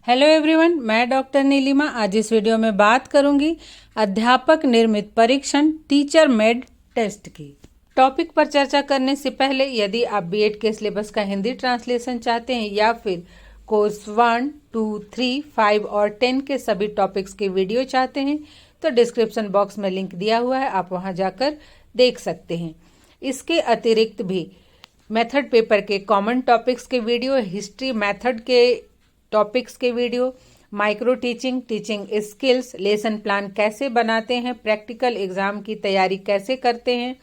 Hello everyone, मैं doctor Nilima आज इस वीडियो में बात करूंगी अध्यापक निर्मित परीक्षण टीचर मेड टेस्ट की। टॉपिक पर चर्चा करने से पहले यदि आप बीएड के सिलेबस का हिंदी ट्रांसलेशन चाहते हैं या फिर कोर्स 1, 2, 3, 5 और 10 के सभी टॉपिक्स के वीडियो चाहते हैं तो डिस्क्रिप्शन बॉक्स में लिंक दिया हुआ है, आप वहां जाकर देख सकते हैं। इसके अतिरिक्त भी मेथड पेपर के कॉमन टॉपिक्स के वीडियो, हिस्ट्री मेथड के टॉपिक्स के video, micro teaching, teaching skills, lesson plan कैसे बनाते हैं, प्रैक्टिकल एग्जाम की तैयारी कैसे करते हैं,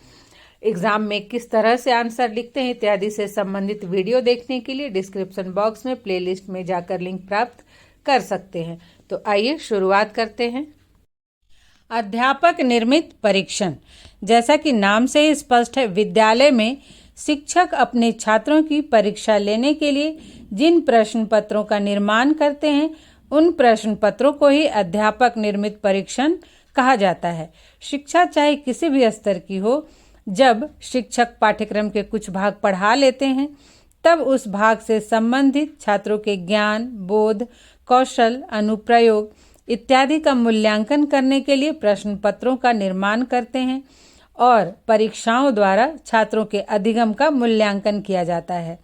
एग्जाम में किस तरह से आंसर लिखते हैं इत्यादि से संबंधित वीडियो देखने के लिए डिस्क्रिप्शन बॉक्स में प्लेलिस्ट में जाकर लिंक प्राप्त कर सकते हैं। तो आइए शुरुआत करते हैं। अध्यापक निर्मित परीक्षण, जैसा कि नाम से ही स्पष्ट है, विद्यालय में शिक्षक अपने छात्रों की परीक्षा लेने के लिए जिन प्रश्न पत्रों का निर्माण करते हैं उन प्रश्न पत्रों को ही अध्यापक निर्मित परीक्षण कहा जाता है। शिक्षा चाहे किसी भी स्तर की हो, जब शिक्षक पाठ्यक्रम के कुछ भाग पढ़ा लेते हैं तब उस भाग से संबंधित छात्रों के ज्ञान, बोध, कौशल, अनुप्रयोग इत्यादि का मूल्यांकन करने के लिए प्रश्न पत्रों का निर्माण करते हैं और परीक्षाओं द्वारा छात्रों के अधिगम का मूल्यांकन किया जाता है।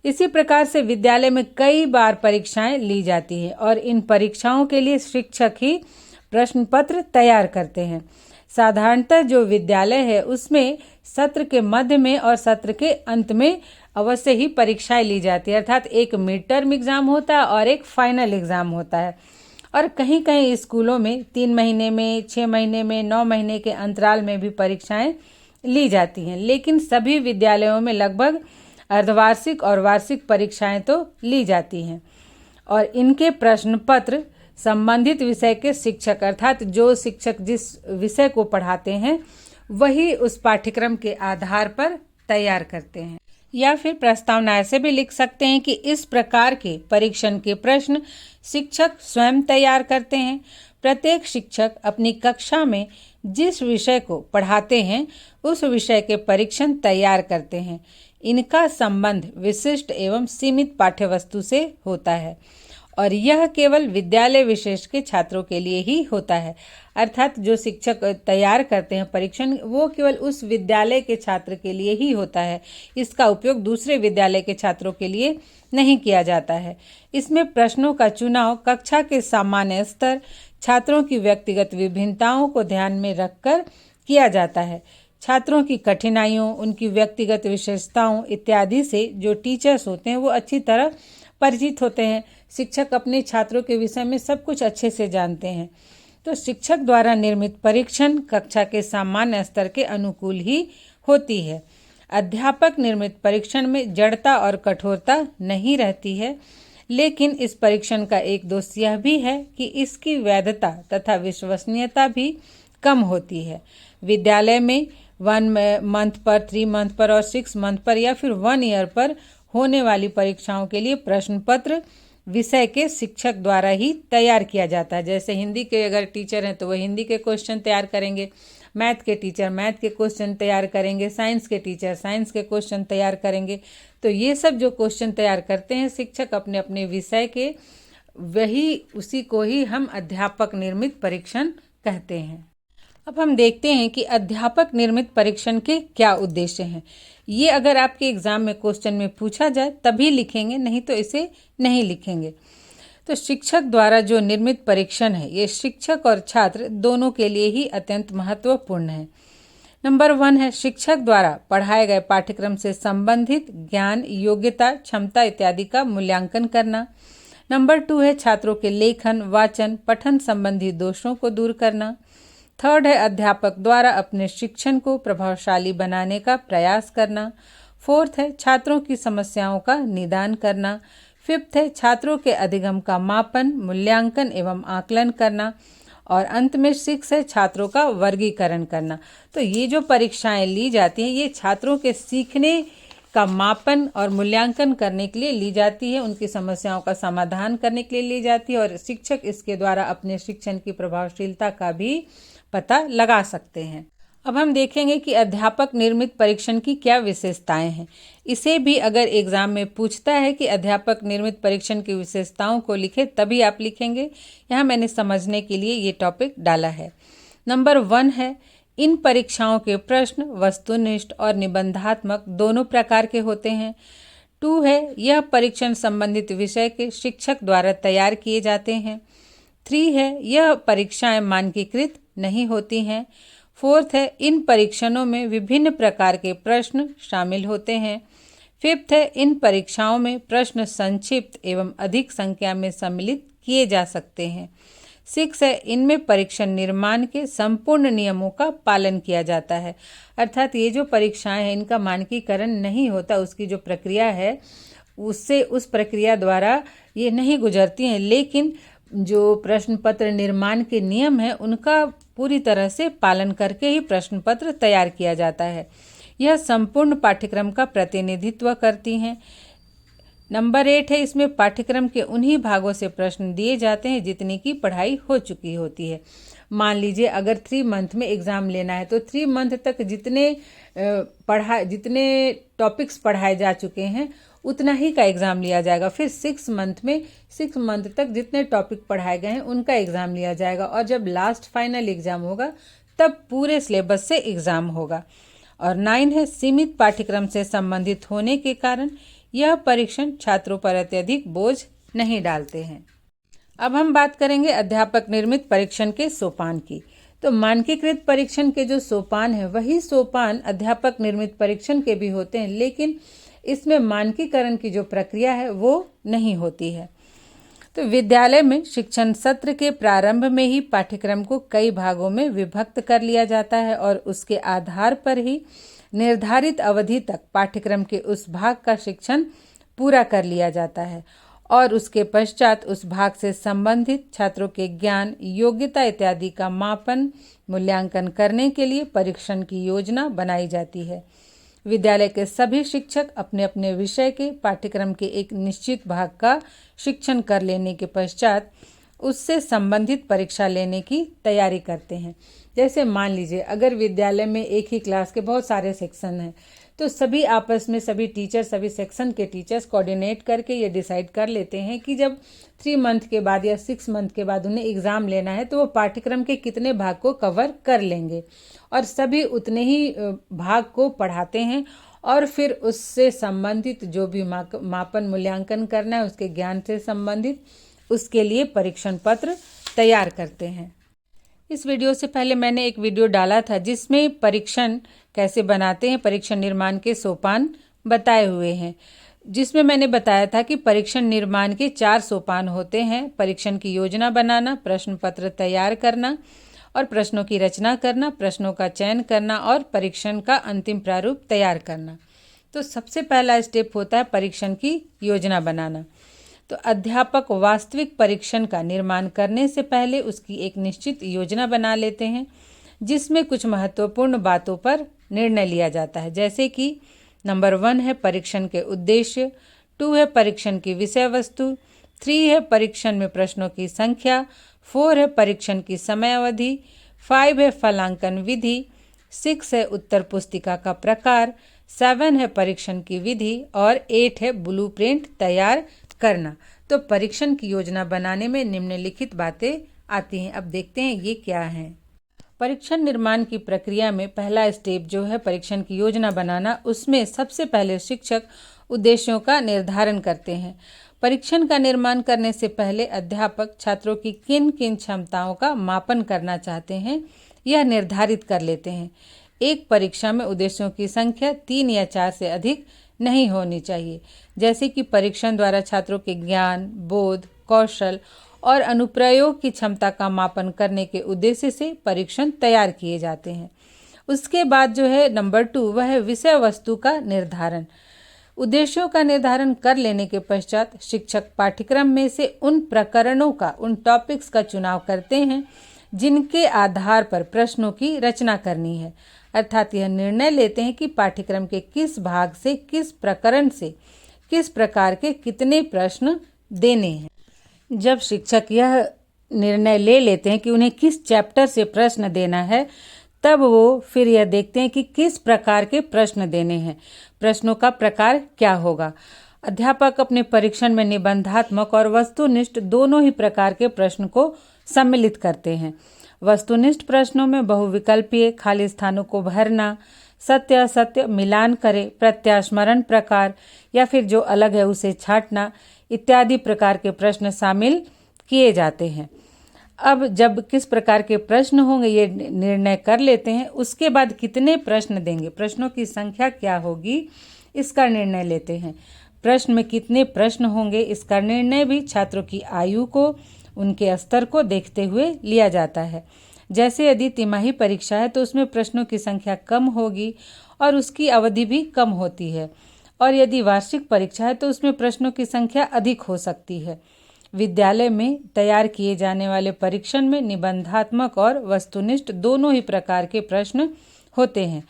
इसी प्रकार से विद्यालय में कई बार परीक्षाएं ली जाती हैं और इन परीक्षाओं के लिए शिक्षक ही प्रश्न पत्र तैयार करते हैं। साधारणतः जो विद्यालय है उसमें सत्र के मध्य में और सत्र के अंत में अवश्य ही परीक्षाएं ली जाती है, अर्थात एक मिड टर्म एग्जाम होता है और एक फाइनल एग्जाम होता है। और कहीं कहीं स्कूलों में 3 महीने में, 6 महीने में, 9 महीने के अंतराल में भी परीक्षाएं ली जाती हैं, लेकिन सभी विद्यालयों में लगभग अर्धवार्षिक और वार्षिक परीक्षाएं तो ली जाती हैं और इनके प्रश्न पत्र संबंधित विषय के शिक्षक, अर्थात जो शिक्षक जिस विषय को पढ़ाते हैं वही उस पाठ्यक्रम के आधार पर तैयार करते हैं। या फिर प्रस्तावना ऐसे भी लिख सकते हैं कि इस प्रकार के परीक्षण के प्रश्न शिक्षक स्वयं तैयार करते हैं। प्रत्येक शिक्षक अपनी कक्षा में जिस विषय को पढ़ाते हैं उस विषय के परीक्षण तैयार करते हैं। इनका संबंध विशिष्ट एवं सीमित पाठ्यवस्तु से होता है और यह केवल विद्यालय विशेष के छात्रों के लिए ही होता है, अर्थात जो शिक्षक तैयार करते हैं परीक्षण वो केवल उस विद्यालय के छात्र के लिए ही होता है। इसका उपयोग दूसरे विद्यालय के छात्रों के लिए नहीं किया जाता है। इसमें प्रश्नों का चुनाव कक्षा के सामान्य स्तर, छात्रों की व्यक्तिगत विभिन्नताओं को ध्यान में रखकर किया जाता है। छात्रों की कठिनाइयों, उनकी व्यक्तिगत विशेषताओं इत्यादि से जो टीचर्स होते हैं वो अच्छी तरह परिचित होते हैं। शिक्षक अपने छात्रों के विषय में सब कुछ अच्छे से जानते हैं। तो शिक्षक द्वारा निर्मित परीक्षण कक्षा के सामान्य स्तर के अनुकूल ही होती है। अध्यापक निर्मित परीक्षण में जड़ता और कठोरता नहीं रहती है, लेकिन इस परीक्षण का एक दोष यह भी है कि इसकी वैधता तथा विश्वसनीयता भी कम होती है। विद्यालय में 1 मंथ पर, 3 मंथ पर और 6 मंथ पर या फिर 1 ईयर पर होने वाली परीक्षाओं के लिए प्रश्न पत्र विषय के शिक्षक द्वारा ही तैयार किया जाता है। जैसे हिंदी के अगर टीचर हैं तो वह हिंदी के क्वेश्चन तैयार करेंगे, मैथ के टीचर मैथ के क्वेश्चन तैयार करेंगे, साइंस के टीचर साइंस के क्वेश्चन तैयार करेंगे। तो ये सब जो क्वेश्चन तैयार करते हैं शिक्षक अपने अपने विषय के, वही उसी को ही हम अध्यापक निर्मित परीक्षण कहते हैं। अब हम देखते हैं कि अध्यापक निर्मित परीक्षण के क्या उद्देश्य हैं। ये अगर आपके एग्जाम में क्वेश्चन में पूछा जाए तभी लिखेंगे, नहीं तो इसे नहीं लिखेंगे। तो शिक्षक द्वारा जो निर्मित परीक्षण है ये शिक्षक और छात्र दोनों के लिए ही अत्यंत महत्वपूर्ण है। नंबर 1 है शिक्षक द्वारा पढ़ाए गए पाठ्यक्रम से संबंधित ज्ञान, योग्यता, क्षमता इत्यादि का मूल्यांकन करना। नंबर 2 है छात्रों के लेखन, वाचन, पठन संबंधी दोषों को दूर करना। 3rd है अध्यापक द्वारा अपने शिक्षण को प्रभावशाली बनाने का प्रयास करना। 4th है छात्रों की समस्याओं का निदान करना। 5th है छात्रों के अधिगम का मापन, मूल्यांकन एवं आकलन करना। और अंत में 6 है छात्रों का वर्गीकरण करना। तो ये जो परीक्षाएं ली जाती हैं ये छात्रों के सीखने का मापन और मूल्यांकन करने के लिए ली जाती है, उनकी समस्याओं का समाधान करने के लिए ली जाती है और शिक्षक इसके द्वारा अपने शिक्षण की प्रभावशीलता का भी पता लगा सकते हैं। अब हम देखेंगे कि अध्यापक निर्मित परीक्षण की क्या विशेषताएं हैं। इसे भी अगर एग्जाम में पूछता है कि अध्यापक निर्मित परीक्षण की विशेषताओं को लिखे, तभी आप लिखेंगे। यहाँ मैंने समझने के लिए ये टॉपिक डाला है। नंबर 1 है, इन परीक्षाओं के प्रश्न वस्तुनिष्ठ और निबंधात्मक दोनों प्रकार के होते हैं। 2 है, यह परीक्षण संबंधित विषय के शिक्षक द्वारा तैयार किए जाते हैं। 3 है, यह परीक्षाएं मानकीकृत नहीं होती हैं। 4th है, इन परीक्षणों में विभिन्न प्रकार के प्रश्न शामिल होते हैं। 5th है, इन परीक्षाओं में प्रश्न संक्षिप्त एवं अधिक संख्या में सम्मिलित किए जा सकते हैं। 6 है, इनमें परीक्षण निर्माण के संपूर्ण नियमों का पालन किया जाता है। अर्थात ये जो परीक्षाएं हैं इनका मानकीकरण नहीं होता, उसकी जो प्रक्रिया है उससे उस प्रक्रिया द्वारा ये नहीं गुजरती हैं, लेकिन जो प्रश्न पत्र निर्माण के नियम है उनका पूरी तरह से पालन करके ही प्रश्न पत्र तैयार किया जाता है। यह संपूर्ण पाठ्यक्रम का प्रतिनिधित्व करती हैं। नंबर 8 है, इसमें पाठ्यक्रम के उन्हीं भागों से प्रश्न दिए जाते हैं जितनी की पढ़ाई हो चुकी होती है। मान लीजिए अगर 3 मंथ में एग्ज़ाम लेना है तो 3 मंथ तक जितने टॉपिक्स पढ़ाए जा चुके हैं उतना ही का एग्ज़ाम लिया जाएगा। फिर 6 मंथ तक जितने टॉपिक पढ़ाए गए हैं उनका एग्ज़ाम लिया जाएगा, और जब लास्ट फाइनल एग्ज़ाम होगा तब पूरे सिलेबस से एग्ज़ाम होगा। और 9 है, सीमित पाठ्यक्रम से संबंधित होने के कारण यह परीक्षण छात्रों पर अत्यधिक बोझ नहीं डालते हैं। अब हम बात करेंगे अध्यापक निर्मित परीक्षण के सोपान की। तो मानकीकृत परीक्षण के जो सोपान है वही सोपान अध्यापक निर्मित परीक्षण के भी होते हैं, लेकिन इसमें मानकीकरण की जो प्रक्रिया है वो नहीं होती है। तो विद्यालय में शिक्षण सत्र के प्रारंभ में ही पाठ्यक्रम को कई भागों में विभक्त कर लिया जाता है और उसके आधार पर ही निर्धारित अवधि तक पाठ्यक्रम के उस भाग का शिक्षण पूरा कर लिया जाता है, और उसके पश्चात उस भाग से संबंधित छात्रों के ज्ञान, योग्यता इत्यादि का मापन, मूल्यांकन करने के लिए परीक्षण की योजना बनाई जाती है। विद्यालय के सभी शिक्षक अपने अपने विषय के पाठ्यक्रम के एक निश्चित भाग का शिक्षण कर लेने के पश्चात उससे संबंधित परीक्षा लेने की तैयारी करते हैं। जैसे मान लीजिए अगर विद्यालय में एक ही क्लास के बहुत सारे सेक्शन हैं, तो सभी आपस में सभी सेक्शन के टीचर्स कोऑर्डिनेट करके ये डिसाइड कर लेते हैं कि जब 3 मंथ के बाद या 6 मंथ के बाद उन्हें एग्ज़ाम लेना है तो वो पाठ्यक्रम के कितने भाग को कवर कर लेंगे, और सभी उतने ही भाग को पढ़ाते हैं, और फिर उससे संबंधित जो भी मापन मूल्यांकन करना है उसके ज्ञान से संबंधित उसके लिए परीक्षण पत्र तैयार करते हैं। इस वीडियो से पहले मैंने एक वीडियो डाला था जिसमें परीक्षण कैसे बनाते हैं, परीक्षण निर्माण के सोपान बताए हुए हैं, जिसमें मैंने बताया था कि परीक्षण निर्माण के 4 सोपान होते हैं। परीक्षण की योजना बनाना, प्रश्न पत्र तैयार करना और प्रश्नों की रचना करना, प्रश्नों का चयन करना और परीक्षण का अंतिम प्रारूप तैयार करना। तो सबसे पहला स्टेप होता है परीक्षण की योजना बनाना। तो अध्यापक वास्तविक परीक्षण का निर्माण करने से पहले उसकी एक निश्चित योजना बना लेते हैं, जिसमें कुछ महत्वपूर्ण बातों पर निर्णय लिया जाता है। जैसे कि नंबर 1 है परीक्षण के उद्देश्य, 2 है परीक्षण की विषय वस्तु, 3 है परीक्षण में प्रश्नों की संख्या, 4 है परीक्षण की समय अवधि, 5 है फलांकन विधि, 6 है उत्तर पुस्तिका का प्रकार, 7 है परीक्षण की विधि और 8 है ब्लूप्रिंट तैयार करना। तो परीक्षण की योजना बनाने में निम्नलिखित बातें आती हैं। अब देखते हैं ये क्या हैं। परीक्षण निर्माण की प्रक्रिया में पहला स्टेप जो है परीक्षण की योजना बनाना, उसमें सबसे पहले शिक्षक उद्देश्यों का निर्धारण करते हैं। परीक्षण का निर्माण करने से पहले अध्यापक छात्रों की किन किन क्षमताओं का मापन करना चाहते हैं यह निर्धारित कर लेते हैं। एक परीक्षा में उद्देश्यों की संख्या 3 या 4 से अधिक नहीं होनी चाहिए। जैसे कि परीक्षण द्वारा छात्रों के ज्ञान, बोध, कौशल और अनुप्रयोग की क्षमता का मापन करने के उद्देश्य से परीक्षण तैयार किए जाते हैं। उसके बाद जो है नंबर 2 वह है विषय वस्तु का निर्धारण। उद्देश्यों का निर्धारण कर लेने के पश्चात शिक्षक पाठ्यक्रम में से उन प्रकरणों का, उन टॉपिक्स का चुनाव करते हैं जिनके आधार पर प्रश्नों की रचना करनी है। अर्थात यह निर्णय लेते हैं कि पाठ्यक्रम के किस भाग से, किस प्रकरण से, किस प्रकार के कितने प्रश्न देने हैं। जब शिक्षक यह निर्णय ले लेते हैं कि उन्हें किस चैप्टर से प्रश्न देना है, तब वो फिर यह देखते हैं कि किस प्रकार के प्रश्न देने हैं, प्रश्नों का प्रकार क्या होगा। अध्यापक अपने परीक्षण में निबंधात्मक और वस्तुनिष्ठ दोनों ही प्रकार के प्रश्न को सम्मिलित करते हैं। वस्तुनिष्ठ प्रश्नों में बहुविकल्पीय, खाली स्थानों को भरना, सत्य असत्य मिलान करें, प्रत्यास्मरण प्रकार या फिर जो अलग है उसे छांटना इत्यादि प्रकार के प्रश्न शामिल किए जाते हैं। अब जब किस प्रकार के प्रश्न होंगे ये निर्णय कर लेते हैं, उसके बाद कितने प्रश्न देंगे, प्रश्नों की संख्या क्या होगी, इसका निर्णय लेते हैं। प्रश्न में कितने प्रश्न होंगे इसका निर्णय भी छात्रों की आयु को, उनके स्तर को देखते हुए लिया जाता है। जैसे यदि तिमाही परीक्षा है तो उसमें प्रश्नों की संख्या कम होगी और उसकी अवधि भी कम होती है, और यदि वार्षिक परीक्षा है तो उसमें प्रश्नों की संख्या अधिक हो सकती है। विद्यालय में तैयार किए जाने वाले परीक्षण में निबंधात्मक और वस्तुनिष्ठ दोनों ही प्रकार के प्रश्न होते हैं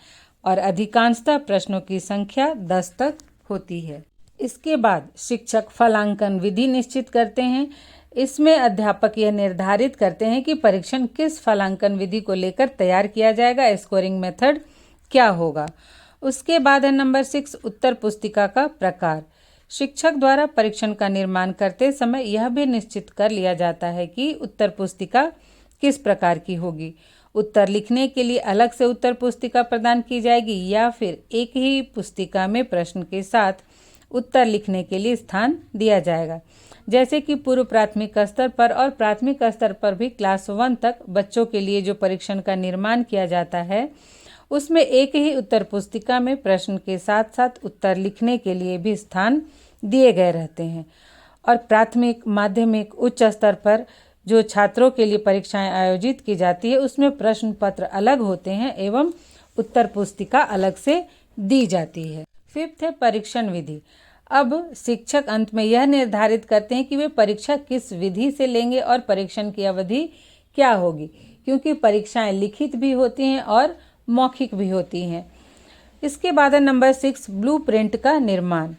और अधिकांशतः प्रश्नों की संख्या 10 तक होती है। इसके बाद शिक्षक फलांकन विधि निश्चित करते हैं। इसमें अध्यापक यह निर्धारित करते हैं कि परीक्षण किस फलांकन विधि को लेकर तैयार किया जाएगा, स्कोरिंग मेथड क्या होगा। उसके बाद है नंबर 6, उत्तर पुस्तिका का प्रकार। शिक्षक द्वारा परीक्षण का निर्माण करते समय यह भी निश्चित कर लिया जाता है कि उत्तर पुस्तिका किस प्रकार की होगी। उत्तर लिखने के लिए अलग से उत्तर पुस्तिका प्रदान की जाएगी या फिर एक ही पुस्तिका में प्रश्न के साथ उत्तर लिखने के लिए स्थान दिया जाएगा। जैसे कि पूर्व प्राथमिक स्तर पर और प्राथमिक स्तर पर भी क्लास 1 तक बच्चों के लिए जो परीक्षण का निर्माण किया जाता है उसमें एक ही उत्तर पुस्तिका में प्रश्न के साथ साथ उत्तर लिखने के लिए भी स्थान दिए गए रहते हैं। और प्राथमिक, माध्यमिक, उच्च स्तर पर जो छात्रों के लिए परीक्षाएं आयोजित की जाती है उसमें प्रश्न पत्र अलग होते हैं एवं उत्तर पुस्तिका अलग से दी जाती है। 5th है परीक्षण विधि। अब शिक्षक अंत में यह निर्धारित करते हैं कि वे परीक्षा किस विधि से लेंगे और परीक्षण की अवधि क्या होगी, क्योंकि परीक्षाएं लिखित भी होती हैं और मौखिक भी होती हैं। इसके बाद है नंबर 6, ब्लूप्रिंट का निर्माण।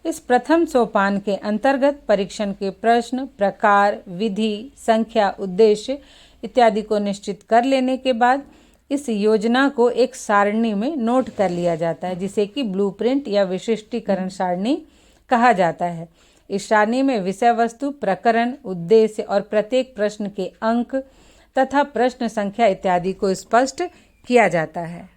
इस प्रथम सोपान के अंतर्गत परीक्षण के प्रश्न, प्रकार, विधि, संख्या, उद्देश्य इत्यादि को निश्चित कर लेने के बाद इस योजना को एक सारणी में नोट कर लिया जाता है, जिसे कि ब्लूप्रिंट या विशिष्टीकरण सारणी कहा जाता है। इस सारणी में विषय वस्तु, प्रकरण, उद्देश्य और प्रत्येक प्रश्न के अंक तथा प्रश्न संख्या इत्यादि को स्पष्ट किया जाता है।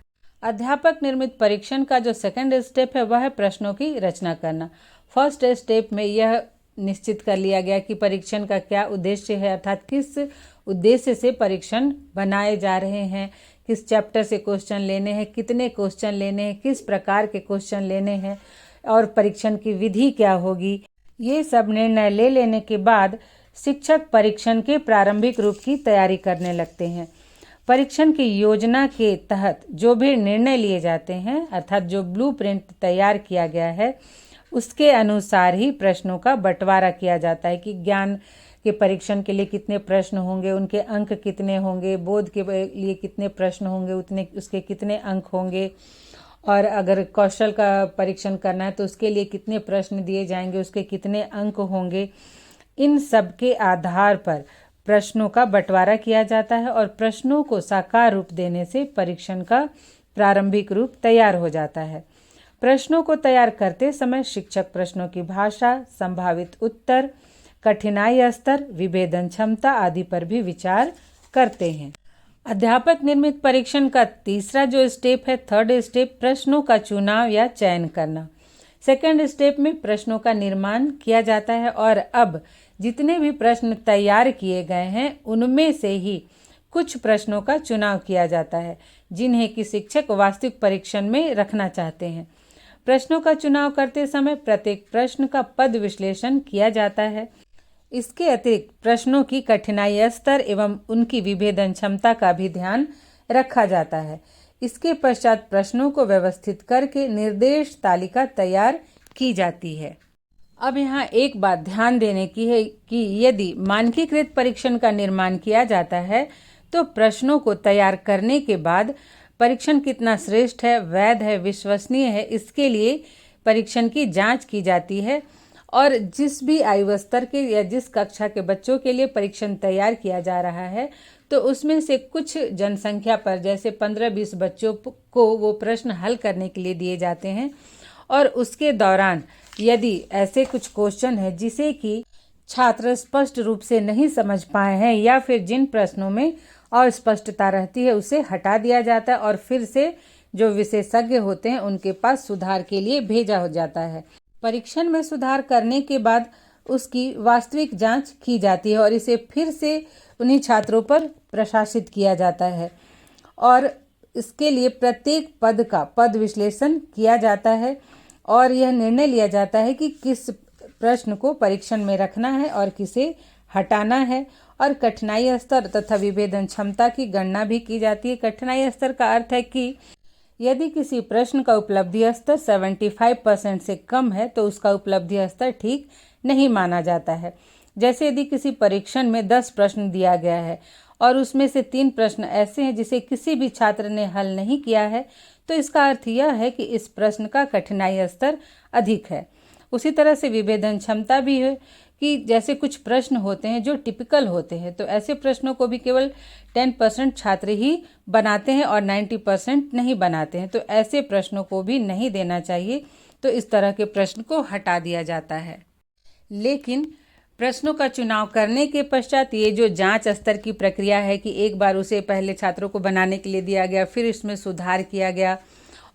अध्यापक निर्मित परीक्षण का जो सेकंड स्टेप है वह है प्रश्नों की रचना करना। फर्स्ट स्टेप में यह निश्चित कर लिया गया कि परीक्षण का क्या उद्देश्य है, अर्थात किस उद्देश्य से परीक्षण बनाए जा रहे हैं, किस चैप्टर से क्वेश्चन लेने हैं, कितने क्वेश्चन लेने हैं, किस प्रकार के क्वेश्चन लेने हैं और परीक्षण की विधि क्या होगी। ये सब निर्णय ले लेने के बाद शिक्षक परीक्षण के प्रारंभिक रूप की तैयारी करने लगते हैं। परीक्षण की योजना के तहत जो भी निर्णय लिए जाते हैं, अर्थात जो ब्लूप्रिंट तैयार किया गया है उसके अनुसार ही प्रश्नों का बंटवारा किया जाता है कि ज्ञान के परीक्षण के लिए कितने प्रश्न होंगे, उनके अंक कितने होंगे, बोध के लिए कितने प्रश्न होंगे, उतने उसके कितने अंक होंगे, और अगर कौशल का परीक्षण करना है तो उसके लिए कितने प्रश्न दिए जाएंगे, उसके कितने अंक होंगे। इन सब के आधार पर प्रश्नों का बंटवारा किया जाता है और प्रश्नों को साकार रूप देने से परीक्षण का प्रारंभिक रूप तैयार हो जाता है। प्रश्नों को तैयार करते समय शिक्षक प्रश्नों की भाषा, संभावित उत्तर, कठिनाई स्तर, विभेदन क्षमता आदि पर भी विचार करते हैं। अध्यापक निर्मित परीक्षण का तीसरा जो स्टेप है, थर्ड स्टेप, प्रश्नों का चुनाव या चयन करना। सेकंड स्टेप में प्रश्नों का निर्माण किया जाता है और अब जितने भी प्रश्न तैयार किए गए हैं उनमें से ही कुछ प्रश्नों का चुनाव किया जाता है जिन्हें कि शिक्षक वास्तविक परीक्षण में रखना चाहते हैं। प्रश्नों का चुनाव करते समय प्रत्येक प्रश्न का पद विश्लेषण किया जाता है। इसके अतिरिक्त प्रश्नों की कठिनाई स्तर एवं उनकी विभेदन क्षमता का भी ध्यान रखा जाता है। इसके पश्चात प्रश्नों को व्यवस्थित करके निर्देश तालिका तैयार की जाती है। अब यहाँ एक बात ध्यान देने की है कि यदि मानकीकृत परीक्षण का निर्माण किया जाता है तो प्रश्नों को तैयार करने के बाद परीक्षण कितना श्रेष्ठ है, वैध है, विश्वसनीय है, इसके लिए परीक्षण की जांच की जाती है और जिस भी आयु स्तर के या जिस कक्षा के बच्चों के लिए परीक्षण तैयार किया जा रहा है, तो उसमें से कुछ जनसंख्या पर जैसे 15-20 बच्चों को वो प्रश्न हल करने के लिए दिए जाते हैं, और उसके दौरान यदि ऐसे कुछ क्वेश्चन है जिसे कि छात्र स्पष्ट रूप से नहीं समझ पाए हैं या फिर जिन प्रश्नों में अस्पष्टता रहती है उसे हटा दिया जाता है और फिर से जो विशेषज्ञ होते हैं उनके पास सुधार के लिए भेजा हो जाता है। परीक्षण में सुधार करने के बाद उसकी वास्तविक जांच की जाती है और इसे फिर से उन्हीं छात्रों पर प्रशासित किया जाता है और इसके लिए प्रत्येक पद का पद विश्लेषण किया जाता है और यह निर्णय लिया जाता है कि किस प्रश्न को परीक्षण में रखना है और किसे हटाना है, और कठिनाई स्तर तथा विभेदन क्षमता की गणना भी की जाती है। कठिनाई स्तर का अर्थ है कि यदि किसी प्रश्न का उपलब्धि स्तर 75% से कम है तो उसका उपलब्धि स्तर ठीक नहीं माना जाता है। जैसे यदि किसी परीक्षण में 10 प्रश्न दिया गया है और उसमें से 3 प्रश्न ऐसे हैं जिसे किसी भी छात्र ने हल नहीं किया है, तो इसका अर्थ यह है कि इस प्रश्न का कठिनाई स्तर अधिक है। उसी तरह से विभेदन क्षमता भी है कि जैसे कुछ प्रश्न होते हैं जो टिपिकल होते हैं, तो ऐसे प्रश्नों को भी केवल 10% छात्र ही बनाते हैं और 90% नहीं बनाते हैं, तो ऐसे प्रश्नों को भी नहीं देना चाहिए। तो इस तरह के प्रश्न को हटा दिया जाता है। लेकिन प्रश्नों का चुनाव करने के पश्चात ये जो जांच स्तर की प्रक्रिया है कि एक बार उसे पहले छात्रों को बनाने के लिए दिया गया, फिर इसमें सुधार किया गया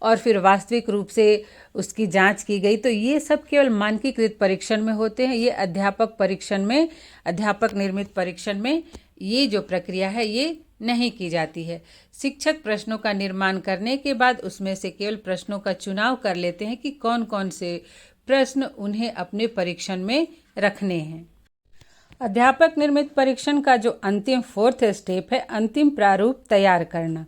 और फिर वास्तविक रूप से उसकी जांच की गई, तो ये सब केवल मानकीकृत परीक्षण में होते हैं। ये अध्यापक परीक्षण में, अध्यापक निर्मित परीक्षण में ये जो प्रक्रिया है ये नहीं की जाती है। शिक्षक प्रश्नों का निर्माण करने के बाद उसमें से केवल प्रश्नों का चुनाव कर लेते हैं कि कौन कौन से प्रश्न उन्हें अपने परीक्षण में रखने हैं। अध्यापक निर्मित परीक्षण का जो अंतिम 4th स्टेप है, अंतिम प्रारूप तैयार करना,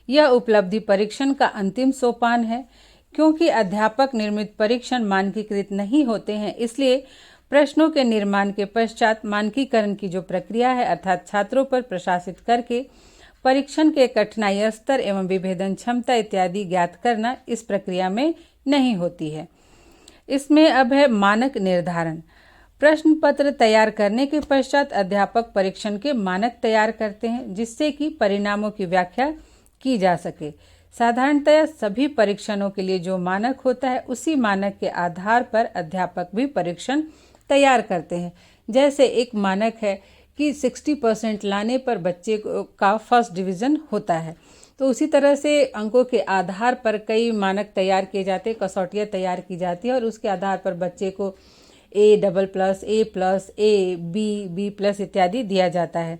यह उपलब्धि परीक्षण का अंतिम सोपान है। क्योंकि अध्यापक निर्मित परीक्षण मानकीकृत नहीं होते हैं, इसलिए प्रश्नों के निर्माण के पश्चात मानकीकरण की जो प्रक्रिया है अर्थात छात्रों पर प्रशासित करके परीक्षण के कठिनाई स्तर एवं विभेदन क्षमता इत्यादि ज्ञात करना इस प्रक्रिया में नहीं होती है। इसमें अब है मानक निर्धारण। प्रश्न पत्र तैयार करने के पश्चात अध्यापक परीक्षण के मानक तैयार करते हैं जिससे कि परिणामों की व्याख्या की जा सके। साधारणतया सभी परीक्षणों के लिए जो मानक होता है उसी मानक के आधार पर अध्यापक भी परीक्षण तैयार करते हैं। जैसे एक मानक है कि 60% लाने पर बच्चे का फर्स्ट डिवीज़न होता है, तो उसी तरह से अंकों के आधार पर कई मानक तैयार किए जाते हैं, कसौटियाँ तैयार की जाती है और उसके आधार पर बच्चे को A++, A+, B+ इत्यादि दिया जाता है।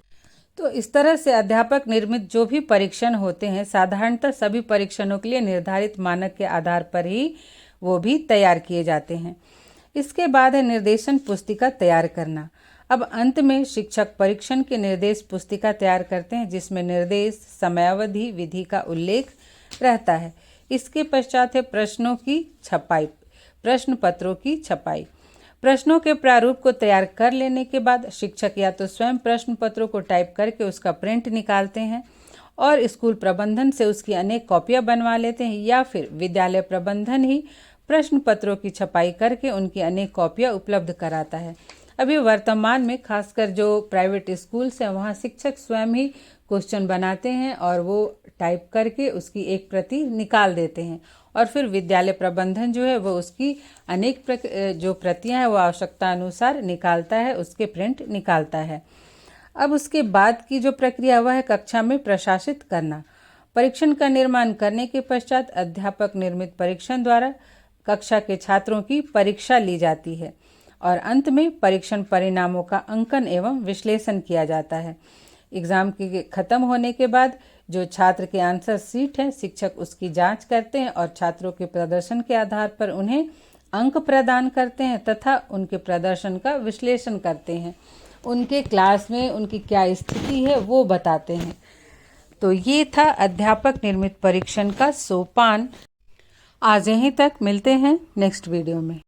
तो इस तरह से अध्यापक निर्मित जो भी परीक्षण होते हैं साधारणतः सभी परीक्षणों के लिए निर्धारित मानक के आधार पर ही वो भी तैयार किए जाते हैं। इसके बाद है निर्देशन पुस्तिका तैयार करना। अब अंत में शिक्षक परीक्षण के निर्देश पुस्तिका तैयार करते हैं जिसमें निर्देश, समयावधि, विधि का उल्लेख रहता है। इसके पश्चात है प्रश्नों की छपाई, प्रश्न पत्रों की छपाई। प्रश्नों के प्रारूप को तैयार कर लेने के बाद शिक्षक या तो स्वयं प्रश्न पत्रों को टाइप करके उसका प्रिंट निकालते हैं और स्कूल प्रबंधन से उसकी अनेक कॉपियां बनवा लेते हैं, या फिर विद्यालय प्रबंधन ही प्रश्न पत्रों की छपाई करके उनकी अनेक कॉपियां उपलब्ध कराता है। अभी वर्तमान में खासकर जो प्राइवेट स्कूल्स हैं वहाँ शिक्षक स्वयं ही क्वेश्चन बनाते हैं और वो टाइप करके उसकी एक प्रति निकाल देते हैं और फिर विद्यालय प्रबंधन जो है वो उसकी अनेक जो प्रतियां हैं वो आवश्यकता अनुसार निकालता है, उसके प्रिंट निकालता है। अब उसके बाद की जो प्रक्रिया हुआ है कक्षा में प्रशासित करना। परीक्षण का निर्माण करने के पश्चात अध्यापक निर्मित परीक्षण द्वारा कक्षा के छात्रों की परीक्षा ली जाती है और अंत में परीक्षण परिणामों का अंकन एवं विश्लेषण किया जाता है। एग्ज़ाम के खत्म होने के बाद जो छात्र के आंसर शीट है शिक्षक उसकी जांच करते हैं और छात्रों के प्रदर्शन के आधार पर उन्हें अंक प्रदान करते हैं तथा उनके प्रदर्शन का विश्लेषण करते हैं। उनके क्लास में उनकी क्या स्थिति है वो बताते हैं। तो ये था अध्यापक निर्मित परीक्षण का सोपान। आज यहीं तक, मिलते हैं नेक्स्ट वीडियो में।